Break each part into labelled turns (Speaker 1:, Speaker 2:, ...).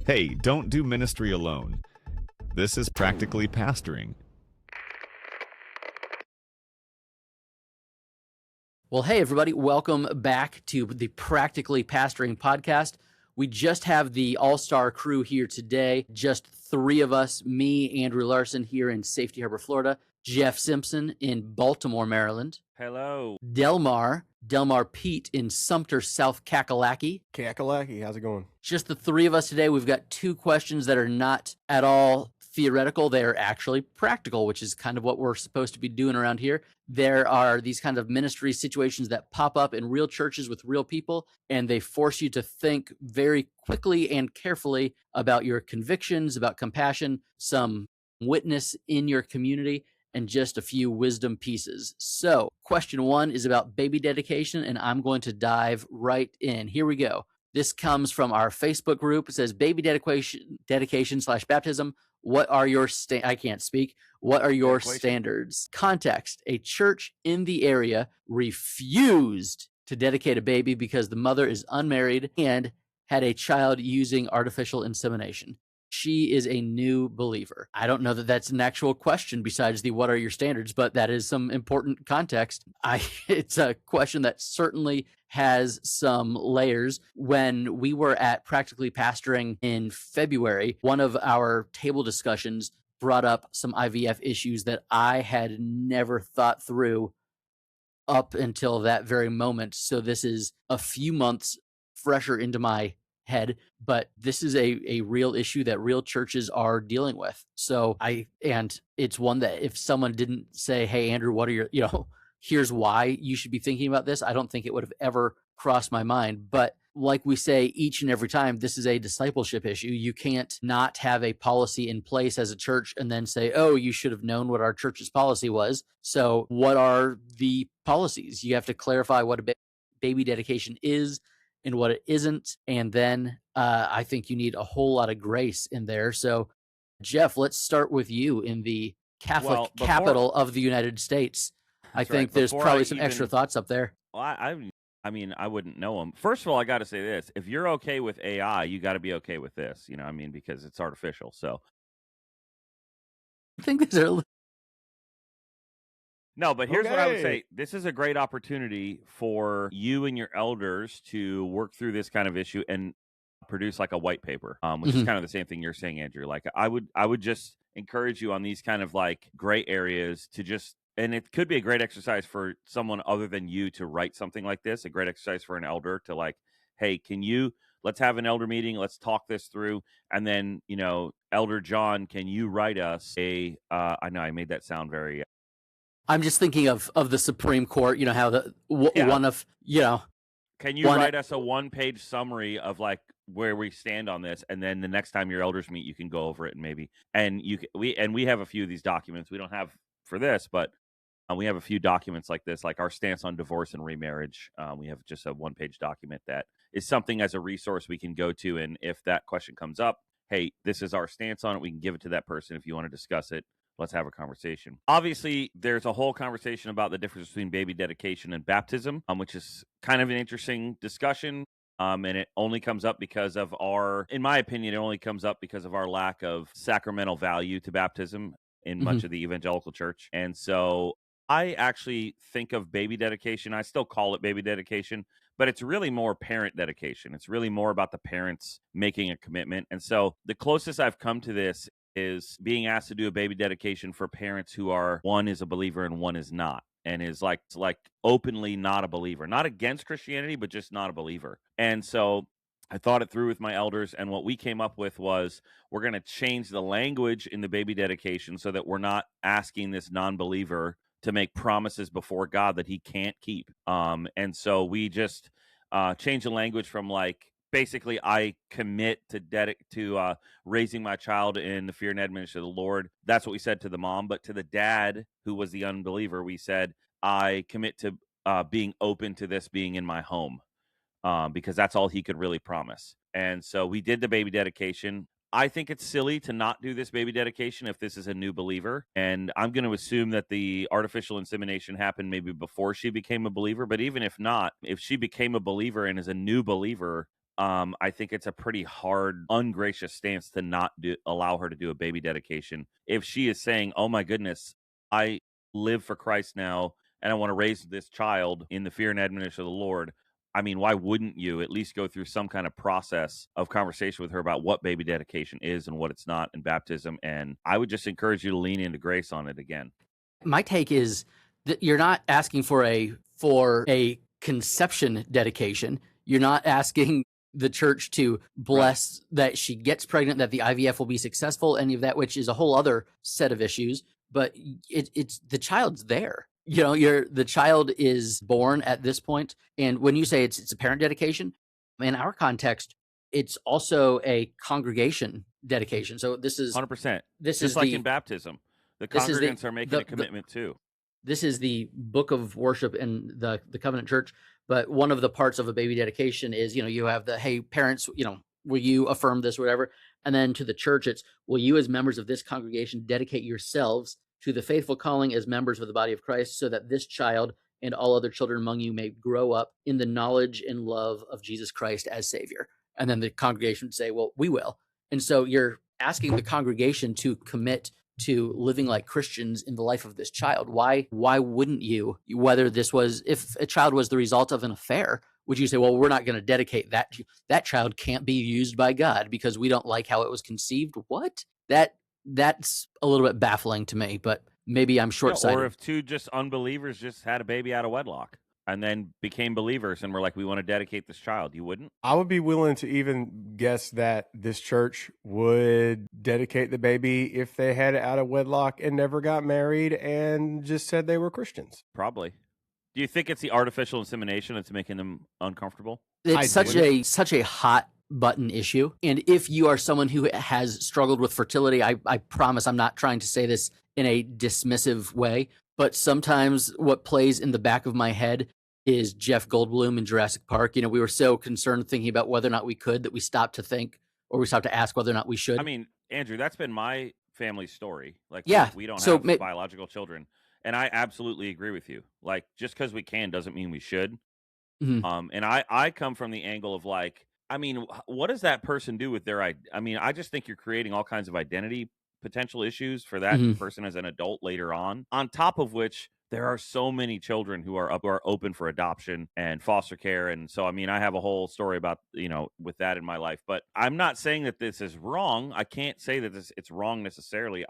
Speaker 1: Hey, don't do ministry alone. This is Practically Pastoring.
Speaker 2: Well, hey, everybody. Welcome back to the Practically Pastoring podcast. We just have the all-star crew here today. Just three of us, me, Andrew Larson here in Safety Harbor, Florida, Jeff Simpson in Baltimore, Maryland.
Speaker 3: Hello.
Speaker 2: Delmar Pete in Sumter, South Kakalaki.
Speaker 4: Kakalaki, how's it going?
Speaker 2: Just the three of us today. We've got two questions that are not at all theoretical. They're actually practical, which is kind of what we're supposed to be doing around here. There are these kind of ministry situations that pop up in real churches with real people, and they force you to think very quickly and carefully about your convictions, about compassion, some witness in your community, and just a few wisdom pieces. So question one is about baby dedication, and I'm going to dive right in. Here we go. This comes from our Facebook group. It says, baby dedication/baptism. What are your What are your standards? Context: a church in the area refused to dedicate a baby because the mother is unmarried and had a child using artificial insemination. She is a new believer. I don't know that that's an actual question besides the what are your standards, but that is some important context. It's a question that certainly has some layers. When we were at Practically Pastoring in February, one of our table discussions brought up some IVF issues that I had never thought through up until that very moment. So this is a few months fresher into my head, but this is a real issue that real churches are dealing with. So and it's one that if someone didn't say, hey, Andrew, what are your, here's why you should be thinking about this, I don't think it would have ever crossed my mind. But like we say each and every time, this is a discipleship issue. You can't not have a policy in place as a church and then say, oh, you should have known what our church's policy was. So what are the policies? You have to clarify what a baby dedication is and what it isn't. And then I think you need a whole lot of grace in there. So, Jeff, let's start with you in the Catholic capital of the United States. I think there's probably some extra thoughts up there.
Speaker 3: Well, I mean, I wouldn't know them. First of all, I got to say this. If you're okay with AI, you got to be okay with this, because it's artificial. So
Speaker 2: I think these are...
Speaker 3: No, but here's what I would say. This is a great opportunity for you and your elders to work through this kind of issue and produce like a white paper, which is kind of the same thing you're saying, Andrew. Like I would just encourage you on these kind of like gray areas to just, and it could be a great exercise for someone other than you to write something like this, a great exercise for an elder to like, hey, let's have an elder meeting. Let's talk this through. And then, Elder John, can you write us I know I made that sound very...
Speaker 2: I'm just thinking of the Supreme Court, how one of,
Speaker 3: Can you write us a one-page summary of like where we stand on this, and then the next time your elders meet, you can go over it and we have a few of these documents. We don't have for this, but we have a few documents like this, like our stance on divorce and remarriage. We have just a one-page document that is something as a resource we can go to, and if that question comes up, hey, this is our stance on it. We can give it to that person if you want to discuss it. Let's have a conversation. Obviously, there's a whole conversation about the difference between baby dedication and baptism, which is kind of an interesting discussion. And it only comes up because of in my opinion, it only comes up because of our lack of sacramental value to baptism in much of the evangelical church. And so I actually think of baby dedication. I still call it baby dedication, but it's really more parent dedication. It's really more about the parents making a commitment. And so the closest I've come to this is being asked to do a baby dedication for parents who are, one is a believer and one is not, and is like openly not a believer, not against Christianity, but just not a believer. And so I thought it through with my elders, and what we came up with was we're going to change the language in the baby dedication so that we're not asking this non-believer to make promises before God that he can't keep. And so we just changed the language from like, basically, I commit to raising my child in the fear and admonition of the Lord. That's what we said to the mom. But to the dad, who was the unbeliever, we said, I commit to being open to this being in my home, because that's all he could really promise. And so we did the baby dedication. I think it's silly to not do this baby dedication if this is a new believer. And I'm going to assume that the artificial insemination happened maybe before she became a believer. But even if not, if she became a believer and is a new believer, I think it's a pretty hard, ungracious stance to not allow her to do a baby dedication. If she is saying, oh my goodness, I live for Christ now, and I want to raise this child in the fear and admonition of the Lord, I mean, why wouldn't you at least go through some kind of process of conversation with her about what baby dedication is and what it's not, and baptism? And I would just encourage you to lean into grace on it again.
Speaker 2: My take is that you're not asking for a conception dedication. You're not asking the church to bless that she gets pregnant, that the IVF will be successful, any of that, which is a whole other set of issues. But it's the child's there. The child is born at this point. And when you say it's a parent dedication, in our context, it's also a congregation dedication. So this is
Speaker 3: 100%.
Speaker 2: This
Speaker 3: just
Speaker 2: is
Speaker 3: like in baptism. The congregants are making a commitment too.
Speaker 2: This is the book of worship in the covenant church. But one of the parts of a baby dedication is, you have the, hey, parents, will you affirm this or whatever? And then to the church, it's, will you as members of this congregation dedicate yourselves to the faithful calling as members of the body of Christ, so that this child and all other children among you may grow up in the knowledge and love of Jesus Christ as Savior. And then the congregation would say, well, we will. And so you're asking the congregation to commit to living like Christians in the life of this child. Why wouldn't you? If a child was the result of an affair, would you say, well, we're not going to dedicate that child can't be used by God because we don't like how it was conceived? What? That's a little bit baffling to me, but maybe I'm short-sighted.
Speaker 3: Or if two just unbelievers just had a baby out of wedlock and then became believers and were like, we want to dedicate this child, you wouldn't?
Speaker 4: I would be willing to even guess that this church would dedicate the baby if they had it out of wedlock and never got married and just said they were Christians.
Speaker 3: Probably. Do you think it's the artificial insemination that's making them uncomfortable?
Speaker 2: It's such a hot button issue. And if you are someone who has struggled with fertility, I promise I'm not trying to say this in a dismissive way, but sometimes what plays in the back of my head is Jeff Goldblum in Jurassic Park. We were so concerned thinking about whether or not we could that we stopped to think, or we stopped to ask whether or not we should.
Speaker 3: I mean, Andrew, that's been my family's story. Like, we don't have biological children. And I absolutely agree with you. Like, just because we can doesn't mean we should. Mm-hmm. And I come from the angle of like, I mean, what does that person do with their I just think you're creating all kinds of identity potential issues for that person as an adult later on top of which there are so many children who are open for adoption and foster care. And so, I mean, I have a whole story about, with that in my life, but I'm not saying that this is wrong. I can't say that it's wrong necessarily.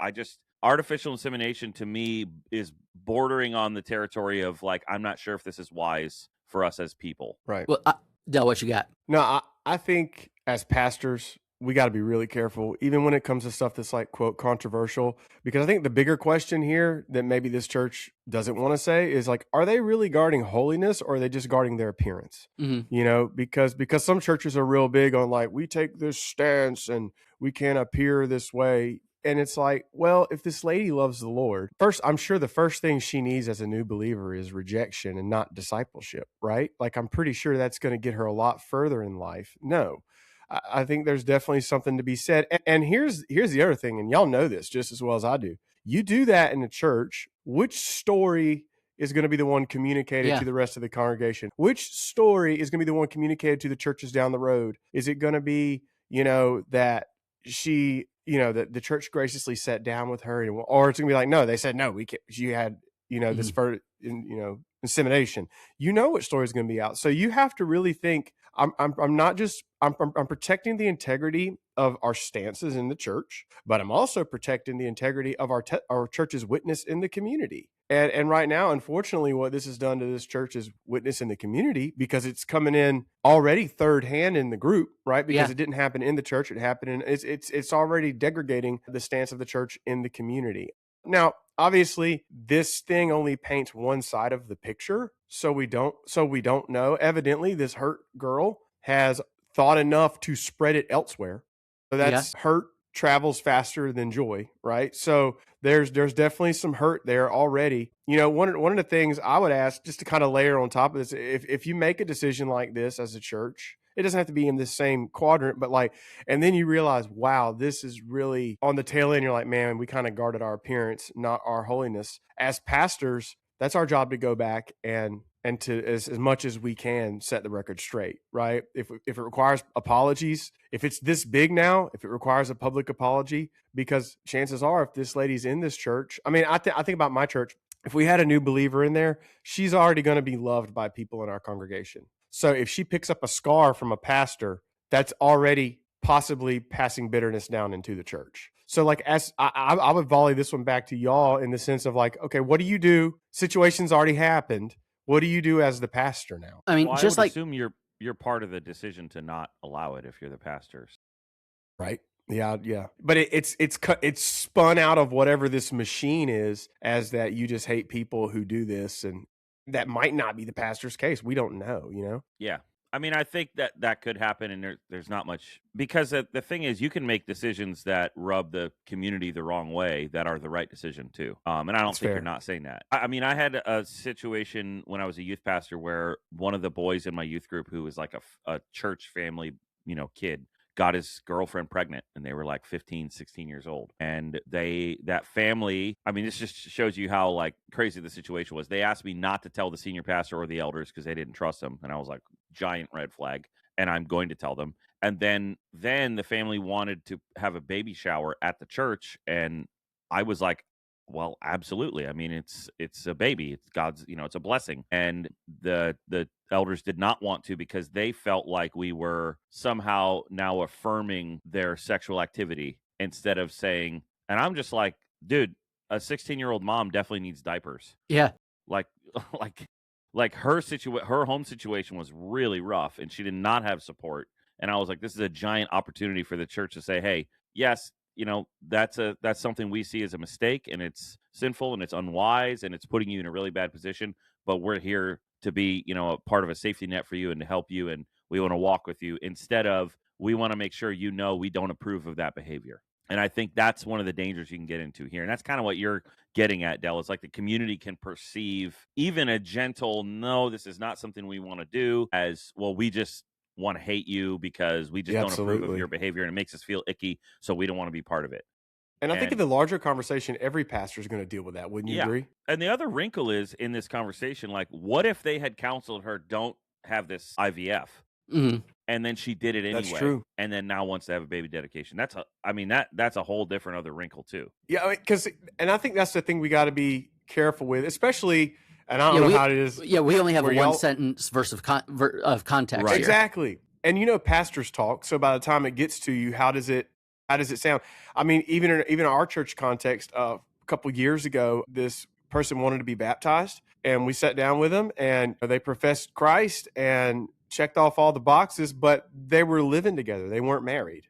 Speaker 3: Artificial insemination to me is bordering on the territory of like, I'm not sure if this is wise for us as people.
Speaker 4: Right.
Speaker 2: Well, Del, what you got?
Speaker 4: No, I think as pastors, we got to be really careful, even when it comes to stuff that's like, quote, controversial, because I think the bigger question here that maybe this church doesn't want to say is like, are they really guarding holiness or are they just guarding their appearance? Mm-hmm. Because some churches are real big on like, we take this stance and we can't appear this way. And it's like, well, if this lady loves the Lord, first, I'm sure the first thing she needs as a new believer is rejection and not discipleship, right? Like, I'm pretty sure that's going to get her a lot further in life. No, I think there's definitely something to be said. And here's the other thing, and y'all know this just as well as I do. You do that in a church, which story is going to be the one communicated to the rest of the congregation? Which story is going to be the one communicated to the churches down the road? Is it going to be, that she... that the church graciously sat down with her, or it's gonna be like, no, they said, no, we can't. She had, this for, insemination. What story is going to be out. So you have to really think. I'm not just. I'm protecting the integrity of our stances in the church, but I'm also protecting the integrity of our church's witness in the community. And right now, unfortunately, what this has done to this church's witness in the community, because it's coming in already third hand in the group, right? Because it didn't happen in the church; it happened in. It's already degrading the stance of the church in the community. Now, obviously, this thing only paints one side of the picture, so we don't know. Evidently, this hurt girl has thought enough to spread it elsewhere. So that's hurt travels faster than joy, right? So there's definitely some hurt there already. One of the things I would ask, just to kind of layer on top of this, if you make a decision like this as a church, it doesn't have to be in this same quadrant, but and then you realize, wow, this is really on the tail end. You're like, man, we kind of guarded our appearance, not our holiness. As pastors, That's our job to go back and to as much as we can set the record straight, right? If it requires apologies, if it's this big now, if it requires a public apology, because chances are, if this lady's in this church, I mean, I think about my church. If we had a new believer in there, she's already going to be loved by people in our congregation. So if she picks up a scar from a pastor, that's already possibly passing bitterness down into the church. So like, as I would volley this one back to y'all in the sense of like, okay, what do you do? Situation's already happened. What do you do as the pastor now?
Speaker 2: I mean,
Speaker 3: well,
Speaker 2: just
Speaker 3: I would
Speaker 2: like
Speaker 3: assume you're part of the decision to not allow it if you're the pastor.
Speaker 4: Right. Yeah. But it's spun out of whatever this machine is, as that you just hate people who do this, and that might not be the pastor's case. We don't know, you know?
Speaker 3: Yeah. I mean, I think that could happen, and there's not much, because the thing is, you can make decisions that rub the community the wrong way that are the right decision too. And I don't think you're not saying that. I mean, I had a situation when I was a youth pastor where one of the boys in my youth group, who was like a church family, kid, got his girlfriend pregnant, and they were like 15, 16 years old. And that family, I mean, this just shows you how like crazy the situation was. They asked me not to tell the senior pastor or the elders because they didn't trust them. And I was like, giant red flag. And I'm going to tell them. And then the family wanted to have a baby shower at the church. And I was like, well, absolutely. I mean, it's a baby. It's God's, it's a blessing. And the elders did not want to, because they felt like we were somehow now affirming their sexual activity instead of saying, and I'm just like, dude, a 16-year-old mom definitely needs diapers.
Speaker 2: Yeah.
Speaker 3: Like her home situation was really rough, and she did not have support. And I was like, this is a giant opportunity for the church to say, hey, yes, that's something we see as a mistake, and it's sinful, and it's unwise, and it's putting you in a really bad position. But we're here to be, a part of a safety net for you and to help you, and we want to walk with you, instead of we want to make sure we don't approve of that behavior. And I think that's one of the dangers you can get into here. And that's kind of what you're getting at, Del. It's like the community can perceive even a gentle, no, this is not something we want to do, as, well, we just want to hate you because we just don't approve of your behavior, and it makes us feel icky, so we don't want to be part of it.
Speaker 4: And I think in the larger conversation, every pastor is going to deal with that. Wouldn't you agree?
Speaker 3: And the other wrinkle is in this conversation, like, what if they had counseled her, don't have this IVF?
Speaker 2: Mm-hmm.
Speaker 3: And then she did it anyway.
Speaker 4: That's true.
Speaker 3: And then now wants to have a baby dedication. That's a whole different other wrinkle too.
Speaker 4: Yeah, and I think that's the thing we got to be careful with, especially. And I don't know how it is.
Speaker 2: Yeah, we only have a one sentence verse of context.
Speaker 4: Right. Exactly. And pastors talk. So by the time it gets to you, how does it sound? I mean, even in our church context, a couple years ago, this person wanted to be baptized, and we sat down with them, and they professed Christ and checked off all the boxes, but they were living together. They weren't married,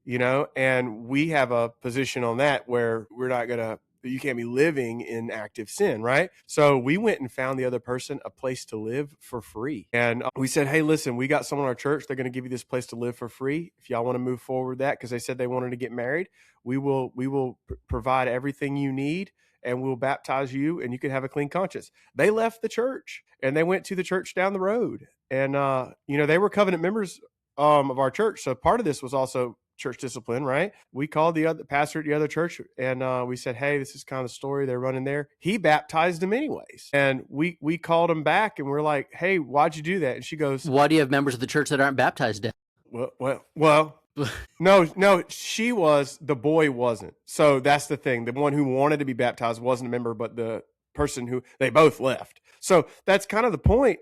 Speaker 4: and we have a position on that where we're not going to, you can't be living in active sin, right? So we went and found the other person a place to live for free. And we said, hey, listen, we got someone in our church. They're going to give you this place to live for free. If y'all want to move forward with that, because they said they wanted to get married, we will provide everything you need, and we'll baptize you, and you can have a clean conscience. They left the church, and they went to the church down the road. And, they were covenant members of our church. So part of this was also church discipline, right? We called the other pastor at the other church, and we said, hey, this is kind of the story they're running there. He baptized them anyways. And we called him back, and we're like, hey, why'd you do that? And she goes,
Speaker 2: why do you have members of the church that aren't baptized yet?
Speaker 4: Well, no, she was, the boy wasn't. So that's the thing. The one who wanted to be baptized wasn't a member, but the person who, they both left. So that's kind of the point.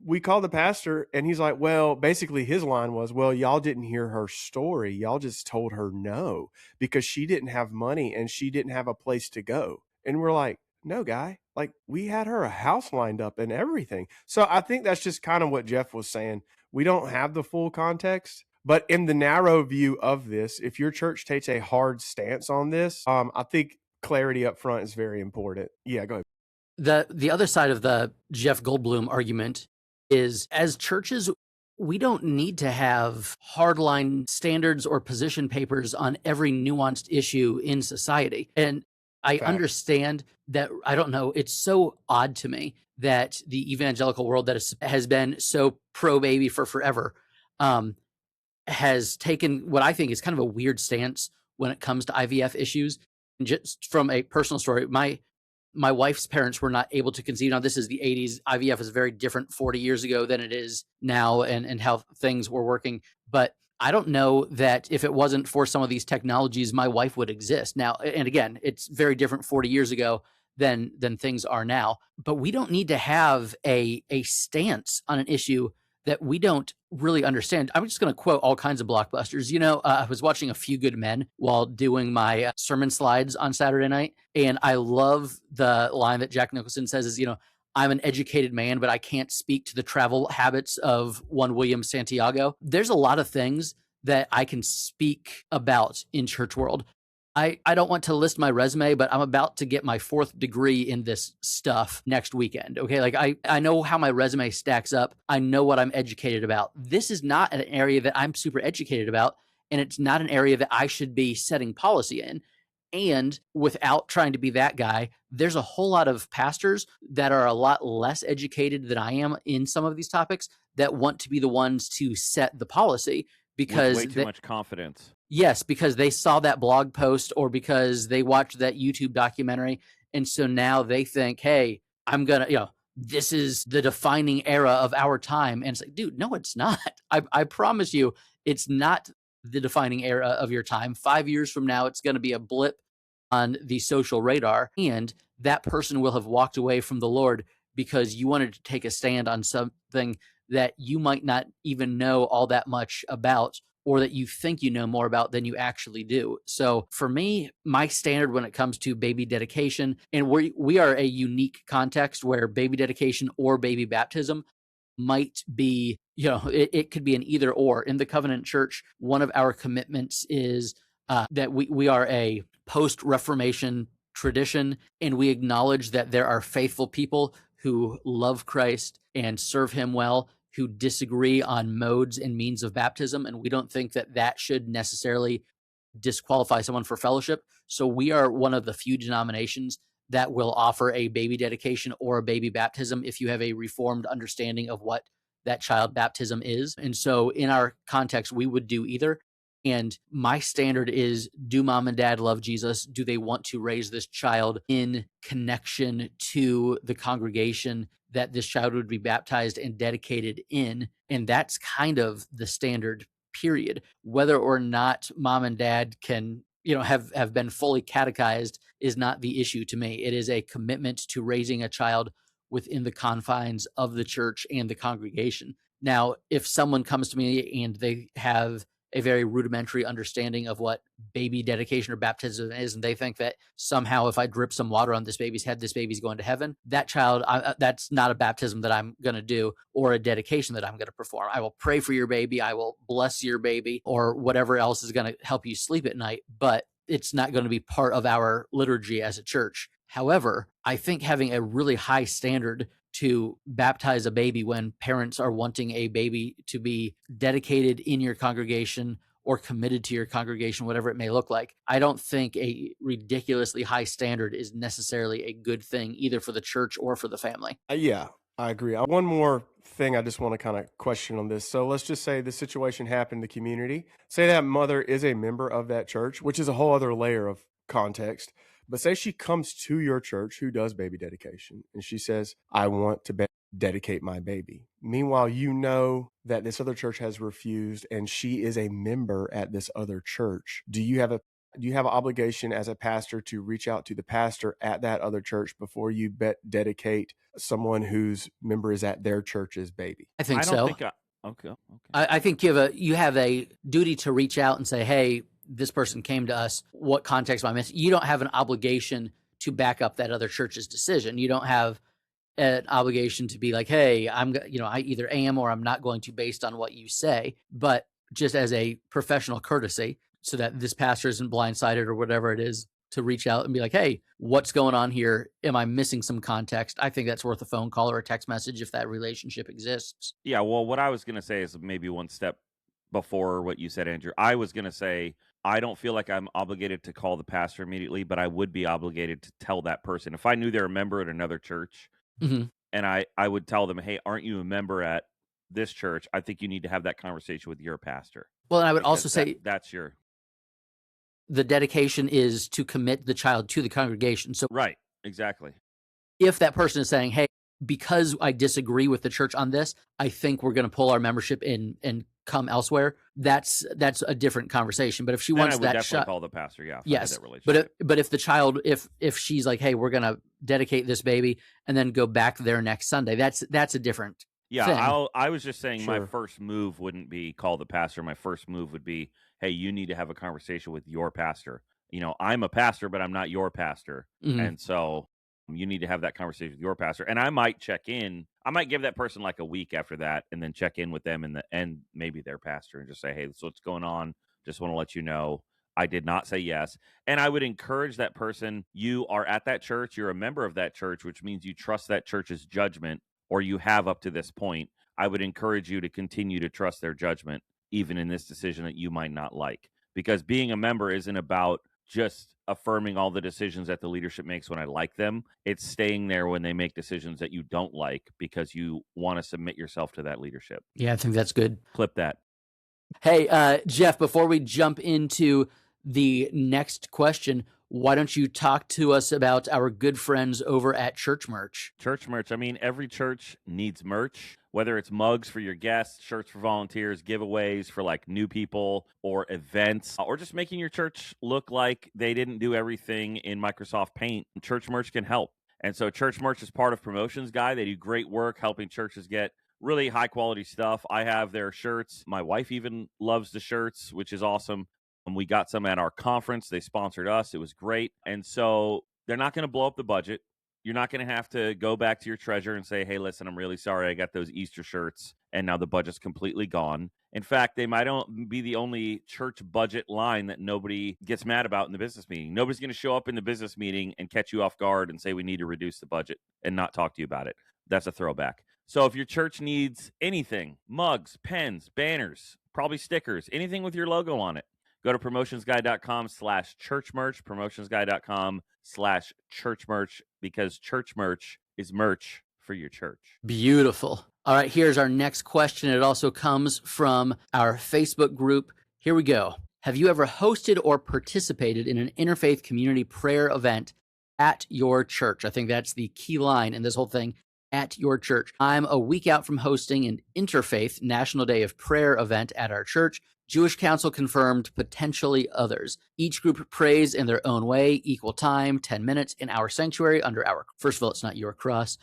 Speaker 4: We called the pastor, and he's like, well, basically his line was, well, y'all didn't hear her story. Y'all just told her no, because she didn't have money and she didn't have a place to go. And we're like, no, guy, like, we had her a house lined up and everything. So I think that's just kind of what Jeff was saying. We don't have the full context, but in the narrow view of this, if your church takes a hard stance on this, I think clarity up front is very important. Yeah, go ahead.
Speaker 2: The other side of the Jeff Goldblum argument is, as churches, we don't need to have hardline standards or position papers on every nuanced issue in society. And I understand that, I don't know, it's so odd to me that the evangelical world that has been so pro-baby for forever has taken what I think is kind of a weird stance when it comes to IVF issues. And just from a personal story, my my wife's parents were not able to conceive. Now, this is the 80s. IVF is very different 40 years ago than it is now, and how things were working. But I don't know that if it wasn't for some of these technologies, my wife would exist now. And again, it's very different 40 years ago than things are now. But we don't need to have a stance on an issue that we don't really understand. I'm just going to quote all kinds of blockbusters. I was watching A Few Good Men while doing my sermon slides on Saturday night, and I love the line that Jack Nicholson says is, I'm an educated man, but I can't speak to the travel habits of one William Santiago. There's a lot of things that I can speak about in church world. I don't want to list my resume, but I'm about to get my 4th degree in this stuff next weekend. Okay. Like I know how my resume stacks up. I know what I'm educated about. This is not an area that I'm super educated about. And it's not an area that I should be setting policy in. And without trying to be that guy, there's a whole lot of pastors that are a lot less educated than I am in some of these topics that want to be the ones to set the policy because
Speaker 3: with way too much confidence.
Speaker 2: Yes, because they saw that blog post or because they watched that YouTube documentary. And so now they think, hey, I'm going to, this is the defining era of our time. And it's like, dude, no, it's not. I promise you, it's not the defining era of your time. 5 years from now, it's going to be a blip on the social radar. And that person will have walked away from the Lord because you wanted to take a stand on something that you might not even know all that much about, or that you think you know more about than you actually do. So for me, my standard when it comes to baby dedication, and we are a unique context where baby dedication or baby baptism might be, it could be an either or. In the Covenant Church, one of our commitments is that we are a post-Reformation tradition, and we acknowledge that there are faithful people who love Christ and serve him well, who disagree on modes and means of baptism, and we don't think that should necessarily disqualify someone for fellowship. So we are one of the few denominations that will offer a baby dedication or a baby baptism if you have a reformed understanding of what that child baptism is. And so in our context, we would do either. And my standard is, do mom and dad love Jesus? Do they want to raise this child in connection to the congregation that this child would be baptized and dedicated in? And that's kind of the standard, period. Whether or not mom and dad can, have been fully catechized is not the issue to me. It is a commitment to raising a child within the confines of the church and the congregation. Now, if someone comes to me and they have a very rudimentary understanding of what baby dedication or baptism is, and they think that somehow if I drip some water on this baby's head, this baby's going to heaven, that child, that's not a baptism that I'm going to do or a dedication that I'm going to perform. I will pray for your baby, I will bless your baby, or whatever else is going to help you sleep at night, but it's not going to be part of our liturgy as a church. However, I think having a really high standard to baptize a baby when parents are wanting a baby to be dedicated in your congregation or committed to your congregation, whatever it may look like, I don't think a ridiculously high standard is necessarily a good thing either for the church or for the family.
Speaker 4: Yeah, I agree. One more thing I just want to kind of question on this. So let's just say the situation happened in the community. Say that mother is a member of that church, which is a whole other layer of context. But say she comes to your church who does baby dedication and she says, I want to dedicate my baby. Meanwhile, you know that this other church has refused and she is a member at this other church. Do you have an obligation as a pastor to reach out to the pastor at that other church before you dedicate someone whose member is at their church's baby?
Speaker 2: I think
Speaker 3: so.
Speaker 2: Okay. I think you have a duty to reach out and say, hey, this person came to us. What context am I missing? You don't have an obligation to back up that other church's decision. You don't have an obligation to be like, hey, I either am or I'm not going to based on what you say, but just as a professional courtesy so that this pastor isn't blindsided or whatever it is, to reach out and be like, hey, what's going on here? Am I missing some context? I think that's worth a phone call or a text message if that relationship exists.
Speaker 3: Yeah, well, what I was going to say is maybe one step before what you said, Andrew. I was going to say, I don't feel like I'm obligated to call the pastor immediately, but I would be obligated to tell that person. If I knew they're a member at another church,
Speaker 2: mm-hmm.
Speaker 3: and I would tell them, hey, aren't you a member at this church? I think you need to have that conversation with your pastor.
Speaker 2: Well, and I would also say
Speaker 3: that's your...
Speaker 2: The dedication is to commit the child to the congregation. So
Speaker 3: right, exactly.
Speaker 2: if that person is saying, hey, because I disagree with the church on this, I think we're going to pull our membership in and come elsewhere. That's a different conversation. But if she
Speaker 3: Then
Speaker 2: wants
Speaker 3: I would
Speaker 2: that
Speaker 3: definitely call the pastor. Yeah. If I had
Speaker 2: yes.
Speaker 3: that relationship.
Speaker 2: But if the child, if she's like, hey, we're going to dedicate this baby and then go back there next Sunday, that's a different
Speaker 3: Yeah,
Speaker 2: thing.
Speaker 3: I was just saying my
Speaker 4: Sure.
Speaker 3: first move wouldn't be call the pastor. My first move would be, hey, you need to have a conversation with your pastor. You know, I'm a pastor, but I'm not your pastor.
Speaker 2: Mhm.
Speaker 3: And so you need to have that conversation with your pastor. And I might check in. I might give that person like a week after that and then check in with them and maybe their pastor and just say, hey, this is what's going on. Just want to let you know I did not say yes. And I would encourage that person, you are at that church, you're a member of that church, which means you trust that church's judgment, or you have up to this point. I would encourage you to continue to trust their judgment, even in this decision that you might not like. Because being a member isn't about just affirming all the decisions that the leadership makes when I like them. It's staying there when they make decisions that you don't like because you want to submit yourself to that leadership.
Speaker 2: Yeah, I think that's good.
Speaker 3: Clip that.
Speaker 2: Hey, Jeff, before we jump into the next question, why don't you talk to us about our good friends over at Church Merch?
Speaker 3: Church merch. I mean, every church needs merch, whether it's mugs for your guests, shirts for volunteers, giveaways for like new people or events, or just making your church look like they didn't do everything in Microsoft Paint. Church merch can help. And so Church Merch is part of Promotions Guy. They do great work helping churches get really high quality stuff. I have their shirts. My wife even loves the shirts, which is awesome. And we got some at our conference. They sponsored us. It was great. And so they're not going to blow up the budget. You're not going to have to go back to your treasurer and say, hey, listen, I'm really sorry I got those Easter shirts and now the budget's completely gone. In fact, they might be the only church budget line that nobody gets mad about in the business meeting. Nobody's going to show up in the business meeting and catch you off guard and say we need to reduce the budget and not talk to you about it. That's a throwback. So if your church needs anything, mugs, pens, banners, probably stickers, anything with your logo on it, go to promotionsguy.com/churchmerch, promotionsguy.com/churchmerch, because church merch is merch for your church.
Speaker 2: Beautiful. All right, here's our next question. It also comes from our Facebook group. Here we go. Have you ever hosted or participated in an interfaith community prayer event at your church? I think that's the key line in this whole thing. At your church. I'm a week out from hosting an Interfaith National Day of Prayer event at our church. Jewish Council confirmed, potentially others. Each group prays in their own way, equal time, 10 minutes in our sanctuary under our, first of all, it's not your cross.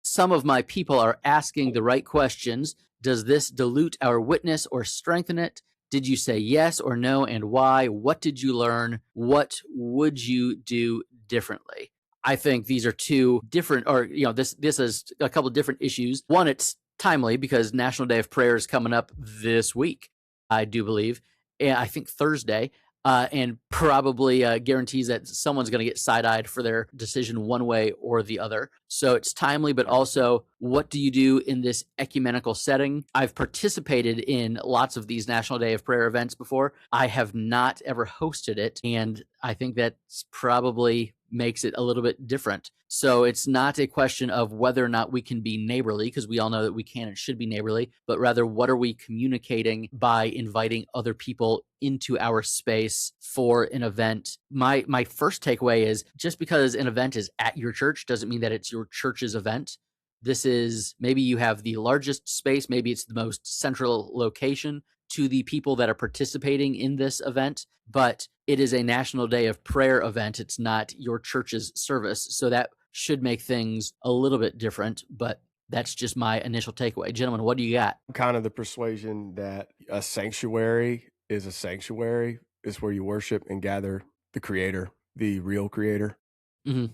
Speaker 2: Some of my people are asking the right questions. Does this dilute our witness or strengthen it? Did you say yes or no, and why? What did you learn? What would you do differently? I think these are two different, or, this is a couple of different issues. One, it's timely because National Day of Prayer is coming up this week, I do believe. And I think Thursday, and probably guarantees that someone's going to get side-eyed for their decision one way or the other. So it's timely, but also, what do you do in this ecumenical setting? I've participated in lots of these National Day of Prayer events before. I have not ever hosted it, and I think that's probably makes it a little bit different. So it's not a question of whether or not we can be neighborly, because we all know that we can and should be neighborly, but rather what are we communicating by inviting other people into our space for an event. My first takeaway is, just because an event is at your church doesn't mean that it's your church's event. This is, maybe you have the largest space, maybe it's the most central location to the people that are participating in this event, but it is a National Day of Prayer event. It's not your church's service. So that should make things a little bit different, but that's just my initial takeaway. Gentlemen, what do you got?
Speaker 4: Kind of the persuasion that a sanctuary is a sanctuary is where you worship and gather the creator, the real creator.
Speaker 2: Mm-hmm.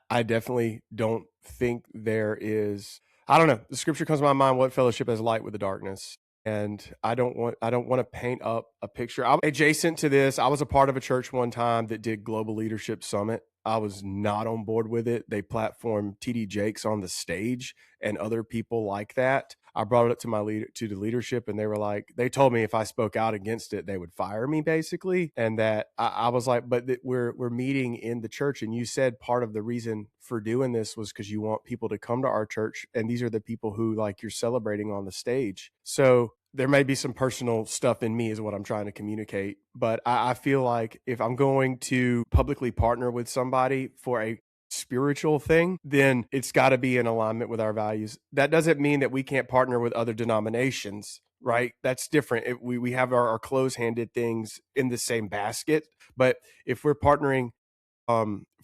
Speaker 4: I definitely don't think there is, I don't know. The scripture comes to my mind, what fellowship has light with the darkness? And I don't want to paint up a picture. I'm adjacent to this. I was a part of a church one time that did Global Leadership Summit. I was not on board with it. They platformed TD Jakes on the stage and other people like that. I brought it up to the leadership, and they were like, they told me if I spoke out against it, they would fire me, basically. And that I was like, but we're meeting in the church, and you said part of the reason for doing this was because you want people to come to our church, and these are the people who like you're celebrating on the stage. So there may be some personal stuff in me is what I'm trying to communicate. But I feel like if I'm going to publicly partner with somebody for a spiritual thing, then it's got to be in alignment with our values. That doesn't mean that we can't partner with other denominations, right? That's different. We have our close-handed things in the same basket, but if we're partnering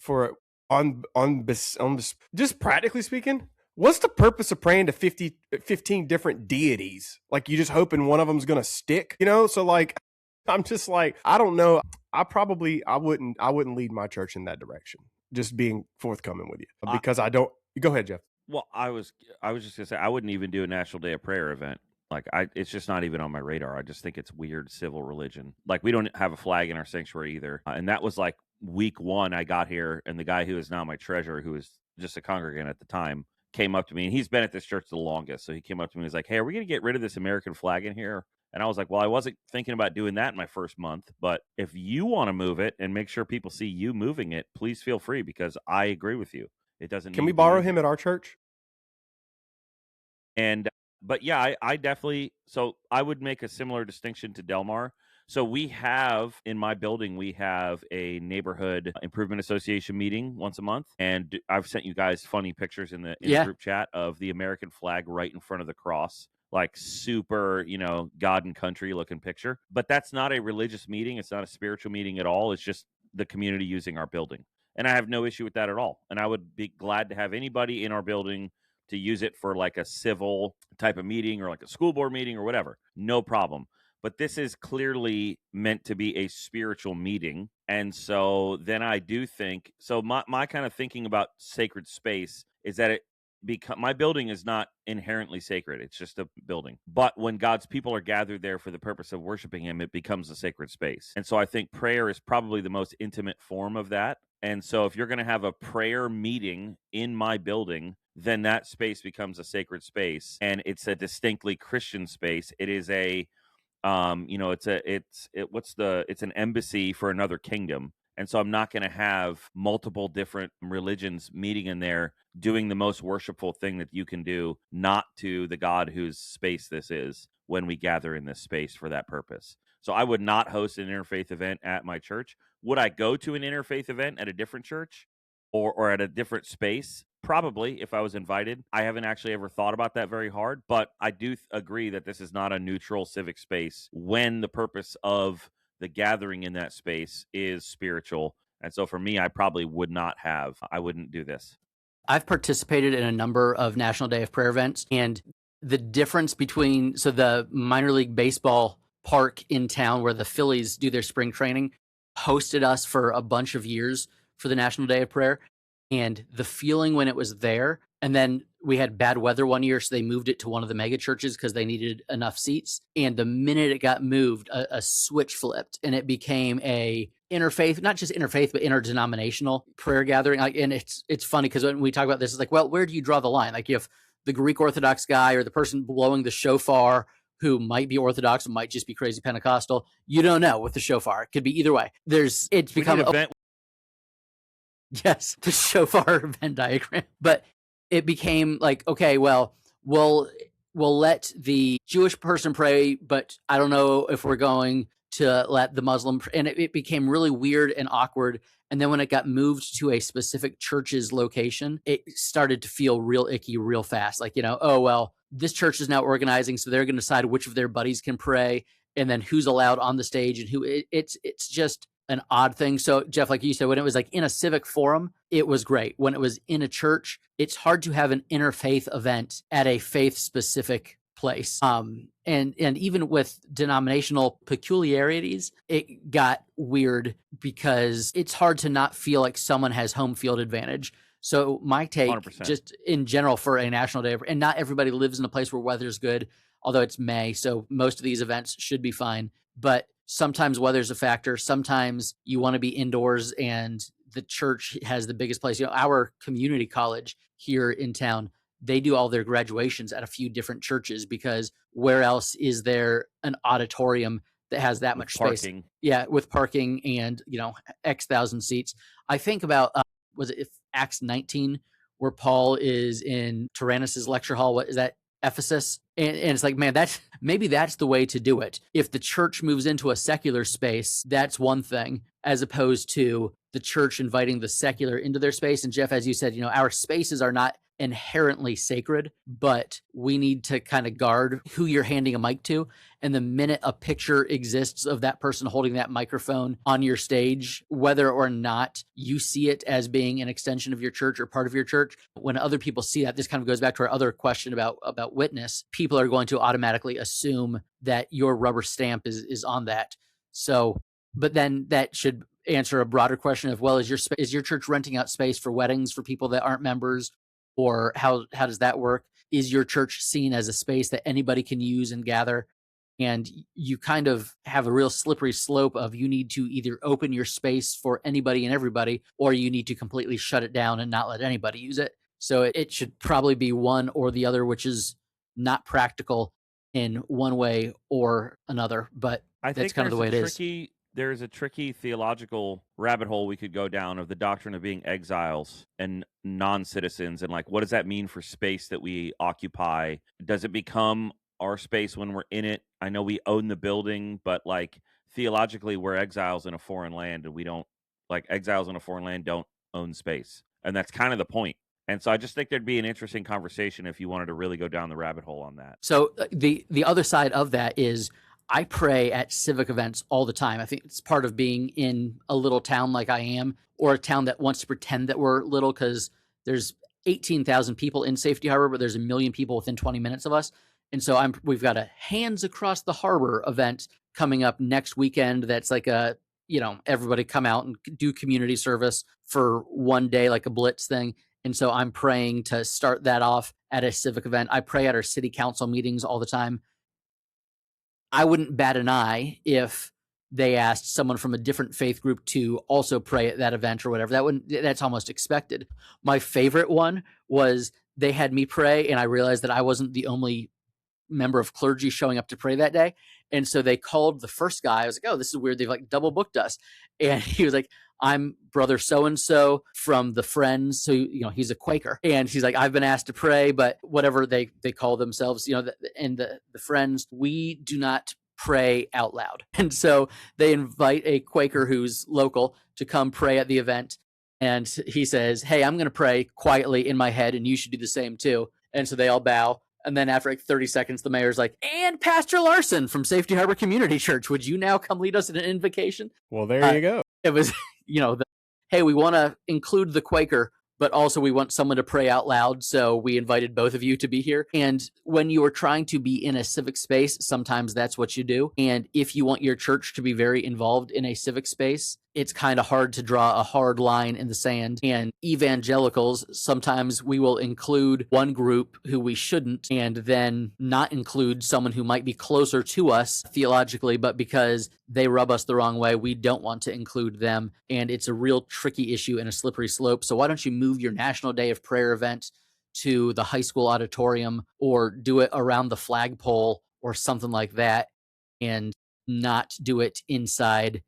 Speaker 4: for just practically speaking, what's the purpose of praying to 15 different deities? Like, you just hoping one of them's going to stick, So like, I'm just like, I don't know. I wouldn't lead my church in that direction. Just being forthcoming with you, because I don't. Go ahead, Jeff.
Speaker 3: Well, I was just gonna say I wouldn't even do a National Day of Prayer event. Like, it's just not even on my radar. I just think it's weird civil religion. Like, we don't have a flag in our sanctuary either. And that was like week one I got here, and the guy who is now my treasurer, who was just a congregant at the time, came up to me, and he's been at this church the longest. So he came up to me and was like, "Hey, are we going to get rid of this American flag in here?" And I was like, "Well, I wasn't thinking about doing that in my first month, but if you want to move it and make sure people see you moving it, please feel free, because I agree with you. It doesn't."
Speaker 4: Can we borrow him at our church?
Speaker 3: And but yeah, I definitely, so I would make a similar distinction to Delmar. So we have, in my building, we have a neighborhood improvement association meeting once a month. And I've sent you guys funny pictures in the group chat of the American flag right in front of the cross. Like, super, God and country looking picture. But that's not a religious meeting. It's not a spiritual meeting at all. It's just the community using our building. And I have no issue with that at all. And I would be glad to have anybody in our building to use it for like a civil type of meeting or like a school board meeting or whatever. No problem. But this is clearly meant to be a spiritual meeting. And so then I do think, so my kind of thinking about sacred space is that my building is not inherently sacred. It's just a building. But when God's people are gathered there for the purpose of worshiping him, it becomes a sacred space. And so I think prayer is probably the most intimate form of that. And so if you're going to have a prayer meeting in my building, then that space becomes a sacred space, and it's a distinctly Christian space. It is a, it's an embassy for another kingdom. And so I'm not going to have multiple different religions meeting in there doing the most worshipful thing that you can do, not to the God whose space this is, when we gather in this space for that purpose. So I would not host an interfaith event at my church. Would I go to an interfaith event at a different church or at a different space? Probably, if I was invited. I haven't actually ever thought about that very hard, but I do agree that this is not a neutral civic space when the purpose of the gathering in that space is spiritual. And so for me, I wouldn't do this.
Speaker 2: I've participated in a number of National Day of Prayer events, and the difference between, so the minor league baseball park in town where the Phillies do their spring training hosted us for a bunch of years for the National Day of Prayer. And the feeling when it was there, and then we had bad weather one year, so they moved it to one of the mega churches because they needed enough seats. And the minute it got moved, a switch flipped, and it became a interfaith, not just interfaith, but interdenominational prayer gathering. And it's funny because when we talk about this, it's like, well, where do you draw the line? Like, you have the Greek Orthodox guy or the person blowing the shofar who might be Orthodox and might just be crazy Pentecostal. You don't know with the shofar. It could be either way. It's become yes, the shofar Venn diagram. But it became like, okay, well, we'll let the Jewish person pray, but I don't know if we're going to let the Muslim pray. And it became really weird and awkward. And then when it got moved to a specific church's location, it started to feel real icky real fast. Like, oh, well, this church is now organizing, so they're going to decide which of their buddies can pray and then who's allowed on the stage and who. It's just an odd thing. So Jeff, like you said, when it was like in a civic forum, it was great. When it was in a church, it's hard to have an interfaith event at a faith specific place. And even with denominational peculiarities, it got weird because it's hard to not feel like someone has home field advantage. So my take 100%. Just in general for a National Day, and not everybody lives in a place where weather's good, although it's May. So most of these events should be fine, but sometimes weather's a factor. Sometimes you want to be indoors and the church has the biggest place. Our community college here in town, they do all their graduations at a few different churches because where else is there an auditorium that has that much space? Yeah, with parking and, X thousand seats. I think about, was it Acts 19, where Paul is in Tyrannus's lecture hall? What is that? Ephesus. And it's like, man, maybe that's the way to do it. If the church moves into a secular space, that's one thing, as opposed to the church inviting the secular into their space. And Jeff, as you said, our spaces are not inherently sacred, but we need to kind of guard who you're handing a mic to. And the minute a picture exists of that person holding that microphone on your stage, whether or not you see it as being an extension of your church or part of your church, when other people see that, this kind of goes back to our other question about witness. People are going to automatically assume that your rubber stamp is on that. So, but then that should answer a broader question of, well, is your church renting out space for weddings for people that aren't members? Or how does that work? Is your church seen as a space that anybody can use and gather? And you kind of have a real slippery slope of you need to either open your space for anybody and everybody, or you need to completely shut it down and not let anybody use it. So it should probably be one or the other, which is not practical in one way or another. But that's kind of the way it is.
Speaker 3: There's a tricky theological rabbit hole we could go down of the doctrine of being exiles and non-citizens, and like, what does that mean for space that we occupy? Does it become our space when we're in it? I know we own the building, but like theologically, we're exiles in a foreign land, and we don't, like, exiles in a foreign land don't own space, and that's kind of the point. And so I just think there'd be an interesting conversation if you wanted to really go down the rabbit hole on that.
Speaker 2: So the other side of that is, I pray at civic events all the time. I think it's part of being in a little town like I am, or a town that wants to pretend that we're little, because there's 18,000 people in Safety Harbor, but there's 1 million people within 20 minutes of us. And so we've got a Hands Across the Harbor event coming up next weekend. That's like everybody come out and do community service for one day, like a blitz thing. And so I'm praying to start that off at a civic event. I pray at our city council meetings all the time. I wouldn't bat an eye if they asked someone from a different faith group to also pray at that event or whatever. That's almost expected. My favorite one was they had me pray, and I realized that I wasn't the only member of clergy showing up to pray that day. And so they called the first guy. I was like, oh, this is weird. They've like double booked us. And he was like, I'm brother so-and-so from the Friends. So, he's a Quaker. And he's like, I've been asked to pray, but whatever they call themselves, and the Friends, we do not pray out loud. And so they invite a Quaker who's local to come pray at the event. And he says, hey, I'm going to pray quietly in my head, and you should do the same too. And so they all bow. And then after like 30 seconds, the mayor's like, and Pastor Larson from Safety Harbor Community Church, would you now come lead us in an invocation?
Speaker 4: Well, there you go.
Speaker 2: It was, hey, we want to include the Quaker, but also we want someone to pray out loud. So we invited both of you to be here. And when you are trying to be in a civic space, sometimes that's what you do. And if you want your church to be very involved in a civic space, it's kind of hard to draw a hard line in the sand. And evangelicals, sometimes we will include one group who we shouldn't, and then not include someone who might be closer to us theologically, but because they rub us the wrong way, we don't want to include them. And it's a real tricky issue and a slippery slope. So why don't you move your National Day of Prayer event to the high school auditorium, or do it around the flagpole or something like that, and not do it inside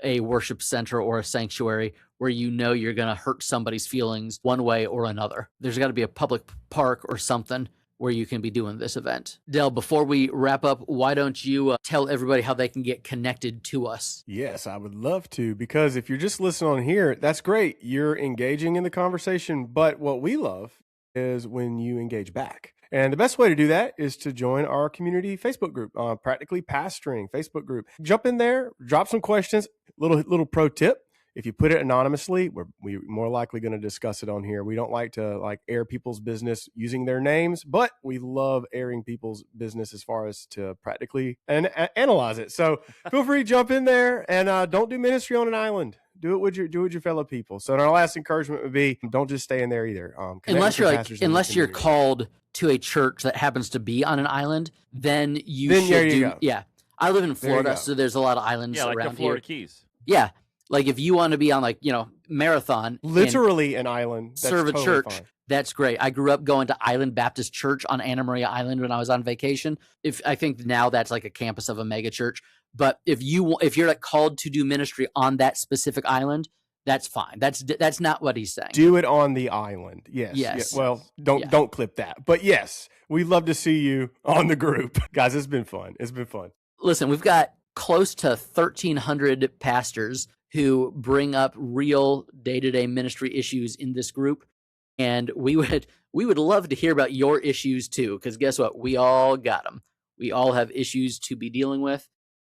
Speaker 2: a worship center or a sanctuary where you're going to hurt somebody's feelings one way or another. There's got to be a public park or something where you can be doing this event. Del, before we wrap up, why don't you tell everybody how they can get connected to us?
Speaker 4: Yes, I would love to, because if you're just listening on here, that's great. You're engaging in the conversation, but what we love is when you engage back. And the best way to do that is to join our community Facebook group, Practically Pastoring Facebook group. Jump in there, drop some questions. Little pro tip: if you put it anonymously, we're more likely going to discuss it on here. We don't like to air people's business using their names, but we love airing people's business as far as to practically and analyze it. So feel free to jump in there, and don't do ministry on an island. Do it with your fellow people. So our last encouragement would be, don't just stay in there either.
Speaker 2: Unless you're called to a church that happens to be on an island, then you should do. Yeah, I live in Florida, so there's a lot of islands around here.
Speaker 3: Yeah, like the Florida Keys.
Speaker 2: Yeah, like if you want to be on Marathon,
Speaker 4: literally an island,
Speaker 2: serve a church. Fine. That's great. I grew up going to Island Baptist Church on Anna Maria Island when I was on vacation. I think now that's like a campus of a mega church. But if you're called to do ministry on that specific island, that's fine. That's not what he's saying.
Speaker 4: Do it on the island. Yes.
Speaker 2: Yes.
Speaker 4: Yeah. Well, don't clip that. But yes, we'd love to see you on the group. Guys, it's been fun. Listen, we've got
Speaker 2: close to 1,300 pastors who bring up real day-to-day ministry issues in this group. And we would love to hear about your issues too, because guess what? We all got them. We all have issues to be dealing with,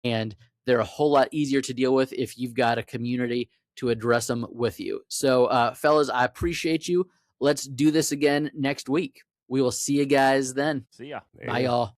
Speaker 2: and they're a whole lot easier to deal with if you've got a community to address them with you. So, fellas, I appreciate you. Let's do this again next week. We will see you guys then.
Speaker 3: See ya.
Speaker 2: Bye, y'all.